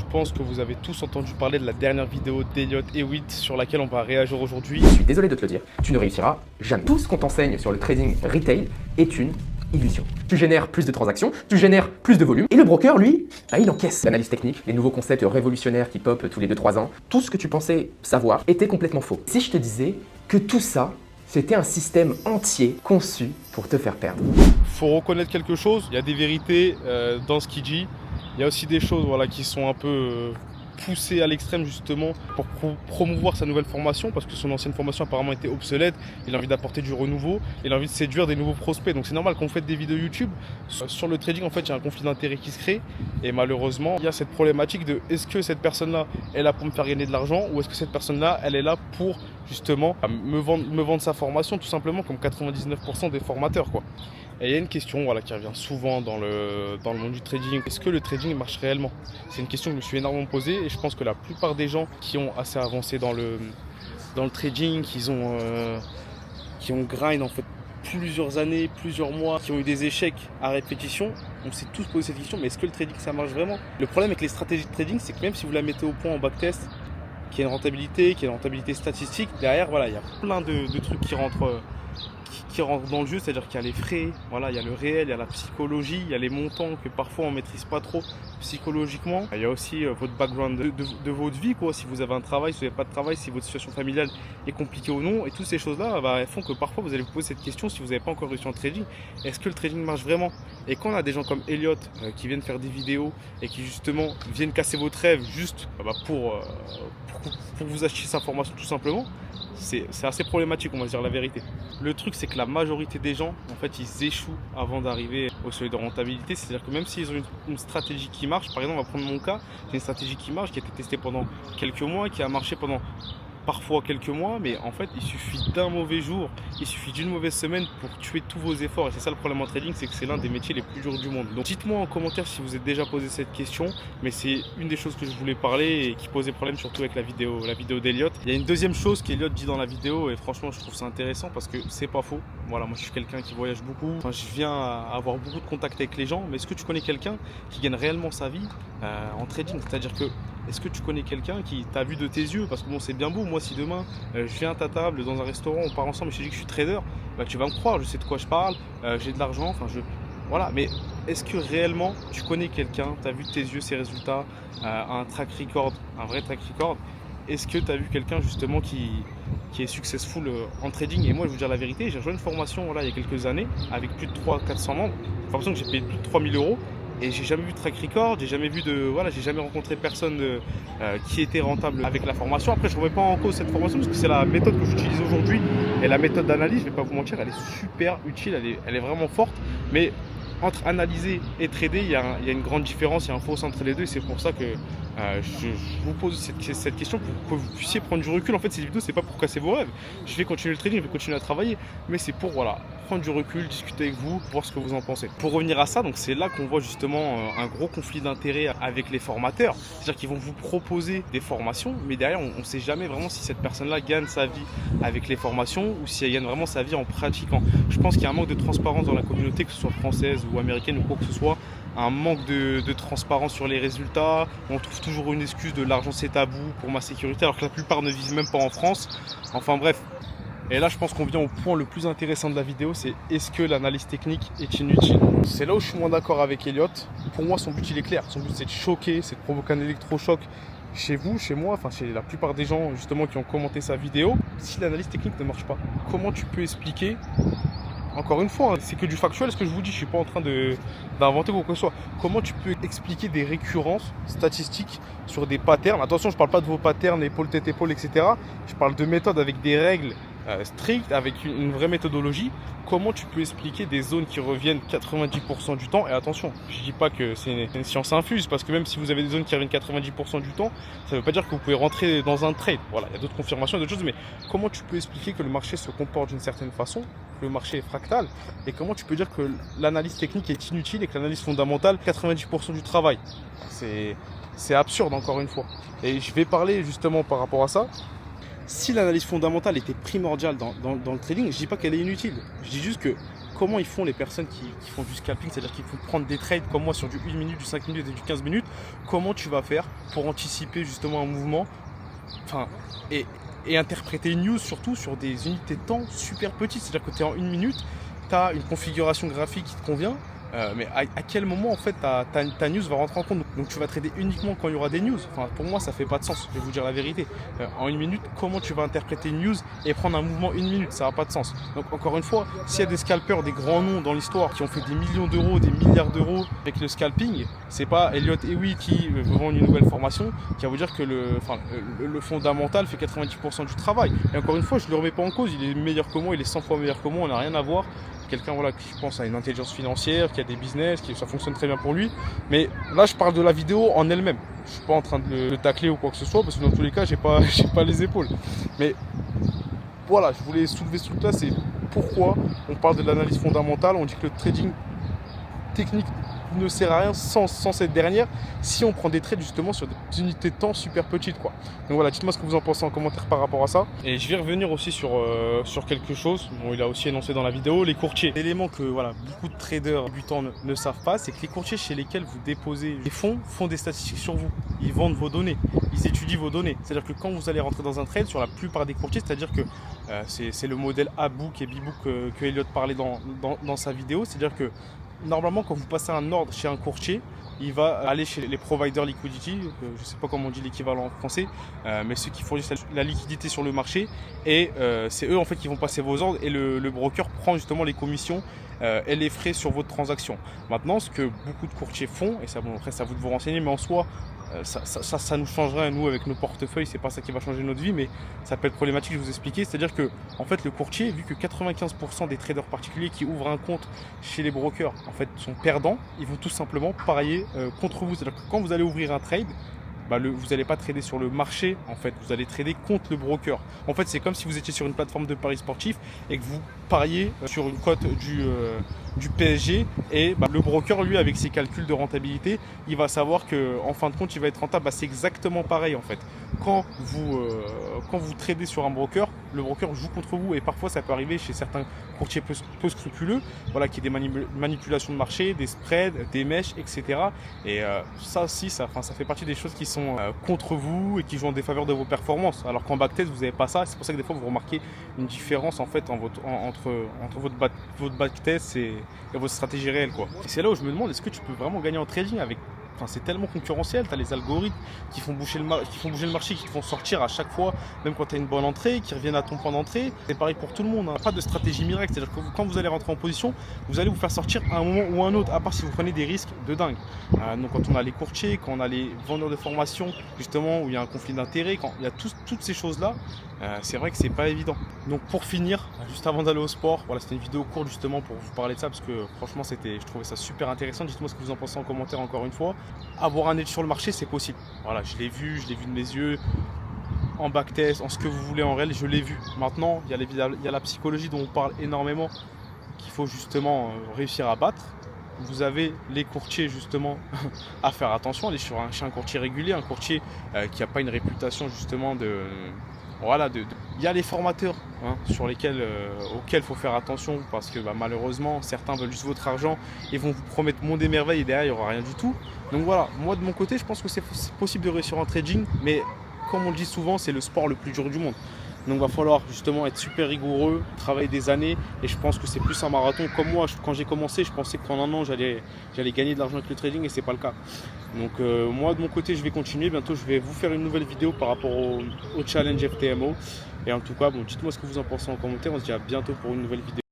pense que vous avez tous entendu parler de la dernière vidéo d'Elliott Hewitt sur laquelle on va réagir aujourd'hui. Je suis désolé de te le dire, tu ne réussiras jamais. Tout ce qu'on t'enseigne sur le trading retail est une illusion. Tu génères plus de transactions, tu génères plus de volume, et le broker, lui, il encaisse. L'analyse technique, les nouveaux concepts révolutionnaires qui popent tous les 2-3 ans, tout ce que tu pensais savoir était complètement faux. Si je te disais que tout ça, c'était un système entier conçu pour te faire perdre. Faut reconnaître quelque chose, il y a des vérités dans ce qu'il dit. Il y a aussi des choses qui sont un peu poussées à l'extrême justement pour promouvoir sa nouvelle formation parce que son ancienne formation apparemment était obsolète. Il a envie d'apporter du renouveau, il a envie de séduire des nouveaux prospects. Donc c'est normal qu'on fait des vidéos YouTube. Sur le trading, en fait, il y a un conflit d'intérêts qui se crée et malheureusement, il y a cette problématique de est-ce que cette personne-là est là pour me faire gagner de l'argent ou est-ce que cette personne-là, elle est là pour justement me vendre sa formation tout simplement comme 99% des formateurs quoi. Et il y a une question qui revient souvent dans le monde du trading. Est-ce que le trading marche réellement? C'est une question que je me suis énormément posée et je pense que la plupart des gens qui ont assez avancé dans le trading, qui ont grind en fait plusieurs années, plusieurs mois, qui ont eu des échecs à répétition, on s'est tous posé cette question, mais est-ce que le trading ça marche vraiment? Le problème avec les stratégies de trading, c'est que même si vous la mettez au point en backtest, qu'il y ait une rentabilité statistique, derrière il y a plein de trucs qui rentrent dans le jeu, c'est-à-dire qu'il y a les frais, il y a le réel, il y a la psychologie, il y a les montants que parfois on ne maîtrise pas trop psychologiquement. Il y a aussi votre background de votre vie, si vous avez un travail, si vous n'avez pas de travail, si votre situation familiale est compliquée ou non. Et toutes ces choses-là elles font que parfois vous allez vous poser cette question si vous n'avez pas encore réussi en trading. Est-ce que le trading marche vraiment? Et quand on a des gens comme Elliott qui viennent faire des vidéos et qui justement viennent casser votre rêve juste pour vous acheter sa formation tout simplement, c'est assez problématique, on va dire la vérité. Le truc, c'est que la majorité des gens, en fait, ils échouent avant d'arriver au seuil de rentabilité. C'est-à-dire que même s'ils ont une stratégie qui marche, par exemple, on va prendre mon cas, j'ai une stratégie qui marche, qui a été testée pendant quelques mois, qui a marché pendant parfois quelques mois, mais en fait, il suffit d'un mauvais jour, il suffit d'une mauvaise semaine pour tuer tous vos efforts. Et c'est ça le problème en trading, c'est que c'est l'un des métiers les plus durs du monde. Donc dites-moi en commentaire si vous êtes déjà posé cette question, mais c'est une des choses que je voulais parler et qui posait problème surtout avec la vidéo d'Elliott. Il y a une deuxième chose qu'Elliott dit dans la vidéo et franchement, je trouve ça intéressant parce que c'est pas faux. Moi je suis quelqu'un qui voyage beaucoup, je viens à avoir beaucoup de contacts avec les gens, mais est-ce que tu connais quelqu'un qui gagne réellement sa vie en trading? C'est-à-dire que est-ce que tu connais quelqu'un qui t'a vu de tes yeux? Parce que c'est bien beau, moi si demain je viens à ta table dans un restaurant, on part ensemble et je te dis que je suis trader, tu vas me croire, je sais de quoi je parle, j'ai de l'argent, mais est-ce que réellement tu connais quelqu'un, tu as vu de tes yeux ses résultats, un track record, un vrai track record? Est-ce que tu as vu quelqu'un justement qui est successful en trading? Et moi je vais vous dire la vérité, j'ai rejoint une formation il y a quelques années avec plus de 300-400 membres, une formation que j'ai payé plus de 3000 €. Et j'ai jamais vu de track record, j'ai jamais rencontré personne qui était rentable avec la formation. Après, je ne remets pas en cause cette formation parce que c'est la méthode que j'utilise aujourd'hui. Et la méthode d'analyse, je ne vais pas vous mentir, elle est super utile, elle est vraiment forte. Mais entre analyser et trader, il y a une grande différence, il y a un fossé entre les deux. Et c'est pour ça que je vous pose cette question pour que vous puissiez prendre du recul. En fait, cette vidéo, c'est pas pour casser vos rêves. Je vais continuer le trading, je vais continuer à travailler. Mais c'est pour prendre du recul, discuter avec vous, voir ce que vous en pensez. Pour revenir à ça, donc c'est là qu'on voit justement un gros conflit d'intérêts avec les formateurs. C'est-à-dire qu'ils vont vous proposer des formations, mais derrière, on ne sait jamais vraiment si cette personne-là gagne sa vie avec les formations ou si elle gagne vraiment sa vie en pratiquant. Je pense qu'il y a un manque de transparence dans la communauté, que ce soit française ou américaine ou quoi que ce soit. Un manque de transparence sur les résultats. On trouve toujours une excuse de l'argent c'est tabou pour ma sécurité, alors que la plupart ne vivent même pas en France. Enfin bref. Et là, je pense qu'on vient au point le plus intéressant de la vidéo, c'est est-ce que l'analyse technique est inutile? C'est là où je suis moins d'accord avec Elliott. Pour moi, son but, il est clair. Son but, c'est de choquer, c'est de provoquer un électrochoc chez vous, chez moi, chez la plupart des gens justement qui ont commenté sa vidéo. Si l'analyse technique ne marche pas, comment tu peux expliquer? Encore une fois, c'est que du factuel ce que je vous dis, je ne suis pas en train d'inventer quoi que ce soit. Comment tu peux expliquer des récurrences statistiques sur des patterns? Attention, je ne parle pas de vos patterns, épaule, tête, épaule, etc. Je parle de méthodes avec des règles strictes, avec une vraie méthodologie. Comment tu peux expliquer des zones qui reviennent 90% du temps? Et attention, je ne dis pas que c'est une science infuse, parce que même si vous avez des zones qui reviennent 90% du temps, ça ne veut pas dire que vous pouvez rentrer dans un trade. Voilà, il y a d'autres confirmations, d'autres choses, mais comment tu peux expliquer que le marché se comporte d'une certaine façon, que le marché est fractal, et comment tu peux dire que l'analyse technique est inutile et que l'analyse fondamentale, 90% du travail? C'est absurde, encore une fois. Et je vais parler justement par rapport à ça. Si l'analyse fondamentale était primordiale dans le trading, je ne dis pas qu'elle est inutile. Je dis juste que comment ils font les personnes qui font du scalping, c'est-à-dire qu'ils font prendre des trades comme moi sur du 1 minute, du 5 minutes et du 15 minutes. Comment tu vas faire pour anticiper justement un mouvement, enfin, et interpréter une news surtout sur des unités de temps super petites, c'est-à-dire que tu es en 1 minute, tu as une configuration graphique qui te convient, mais à quel moment en fait ta news va rentrer en compte? Donc tu vas trader uniquement quand il y aura des news. Enfin, pour moi ça fait pas de sens, je vais vous dire la vérité. En 1 minute, comment tu vas interpréter une news et prendre un mouvement 1 minute? Ça n'a pas de sens. Donc encore une fois, s'il y a des scalpers, des grands noms dans l'histoire qui ont fait des millions d'euros, des milliards d'euros avec le scalping, c'est pas Elliott Ewi qui veut vendre une nouvelle formation qui va vous dire que le fondamental fait 90% du travail. Et encore une fois, je ne le remets pas en cause, il est meilleur que moi, il est 100 fois meilleur que moi, on n'a rien à voir. Quelqu'un voilà, qui pense à une intelligence financière, qui a des business, ça fonctionne très bien pour lui. Mais là, je parle de la vidéo en elle-même. Je ne suis pas en train de le tacler ou quoi que ce soit, parce que dans tous les cas, j'ai pas les épaules. Mais voilà, je voulais soulever ce truc-là, c'est pourquoi on parle de l'analyse fondamentale. On dit que le trading technique ne sert à rien sans cette dernière, si on prend des trades justement sur des unités de temps super petites, quoi. Donc voilà, dites-moi ce que vous en pensez en commentaire par rapport à ça. Et je vais revenir aussi sur quelque chose, bon, il a aussi énoncé dans la vidéo, les courtiers. L'élément que voilà, beaucoup de traders débutants ne savent pas, c'est que les courtiers chez lesquels vous déposez les fonds font des statistiques sur vous. Ils vendent vos données, ils étudient vos données. C'est-à-dire que quand vous allez rentrer dans un trade, sur la plupart des courtiers, c'est-à-dire que c'est le modèle A-Book et B-Book que Elliott parlait dans sa vidéo, c'est-à-dire que normalement, quand vous passez un ordre chez un courtier, il va aller chez les providers liquidity, je ne sais pas comment on dit l'équivalent en français, mais ceux qui fournissent la liquidité sur le marché, et c'est eux en fait qui vont passer vos ordres, et le broker prend justement les commissions et les frais sur votre transaction. Maintenant, ce que beaucoup de courtiers font, et ça, bon, après c'est à vous de vous renseigner, mais en soi, ça nous changerait, nous, avec nos portefeuilles, c'est pas ça qui va changer notre vie, mais ça peut être problématique, je vais vous expliquer. C'est-à-dire que, en fait, le courtier, vu que 95% des traders particuliers qui ouvrent un compte chez les brokers, en fait, sont perdants, ils vont tout simplement parier contre vous. C'est-à-dire que quand vous allez ouvrir un trade, vous n'allez pas trader sur le marché, en fait, vous allez trader contre le broker. En fait, c'est comme si vous étiez sur une plateforme de paris sportif et que vous pariez sur une cote du PSG, et le broker, lui, avec ses calculs de rentabilité, il va savoir qu'en fin de compte, il va être rentable. C'est exactement pareil, en fait. Quand vous tradez sur un broker, le broker joue contre vous, et parfois ça peut arriver chez certains courtiers peu scrupuleux, voilà, qui est des manipulations de marché, des spreads, des mèches, etc. Et ça aussi, ça fait partie des choses qui sont contre vous et qui jouent en défaveur de vos performances. Alors qu'en backtest, vous n'avez pas ça. C'est pour ça que des fois, vous remarquez une différence en fait entre votre backtest et votre stratégie réelle, quoi. Et c'est là où je me demande, est-ce que tu peux vraiment gagner en trading avec... Enfin, c'est tellement concurrentiel, tu as les algorithmes qui font bouger le marché, qui te font sortir à chaque fois, même quand tu as une bonne entrée, qui reviennent à ton point d'entrée. C'est pareil pour tout le monde, hein. Pas de stratégie miracle, c'est-à-dire que quand vous allez rentrer en position, vous allez vous faire sortir à un moment ou à un autre, à part si vous prenez des risques de dingue. Donc quand on a les courtiers, quand on a les vendeurs de formation, justement, où il y a un conflit d'intérêts, quand il y a toutes ces choses-là, c'est vrai que c'est pas évident. Donc pour finir, juste avant d'aller au sport, voilà, c'était une vidéo courte justement pour vous parler de ça, parce que franchement je trouvais ça super intéressant. Dites-moi ce que vous en pensez en commentaire encore une fois. Avoir un edge sur le marché, c'est possible. Voilà, je l'ai vu de mes yeux, en backtest, en ce que vous voulez en réel, je l'ai vu. Maintenant, il y a la psychologie dont on parle énormément, qu'il faut justement réussir à battre. Vous avez les courtiers justement à faire attention, aller chez un courtier régulier, un courtier qui n'a pas une réputation justement de... Voilà, il y a les formateurs auxquels il faut faire attention, parce que malheureusement certains veulent juste votre argent et vont vous promettre monde et merveille, et derrière il n'y aura rien du tout. Donc voilà, moi de mon côté je pense que c'est possible de réussir en trading, mais comme on le dit souvent, c'est le sport le plus dur du monde. Donc il va falloir justement être super rigoureux, travailler des années, et je pense que c'est plus un marathon. Comme moi, quand j'ai commencé, je pensais que pendant un an j'allais gagner de l'argent avec le trading, et c'est pas le cas. Donc moi de mon côté je vais continuer, bientôt je vais vous faire une nouvelle vidéo par rapport au challenge FTMO. Et en tout cas, dites-moi ce que vous en pensez en commentaire, on se dit à bientôt pour une nouvelle vidéo.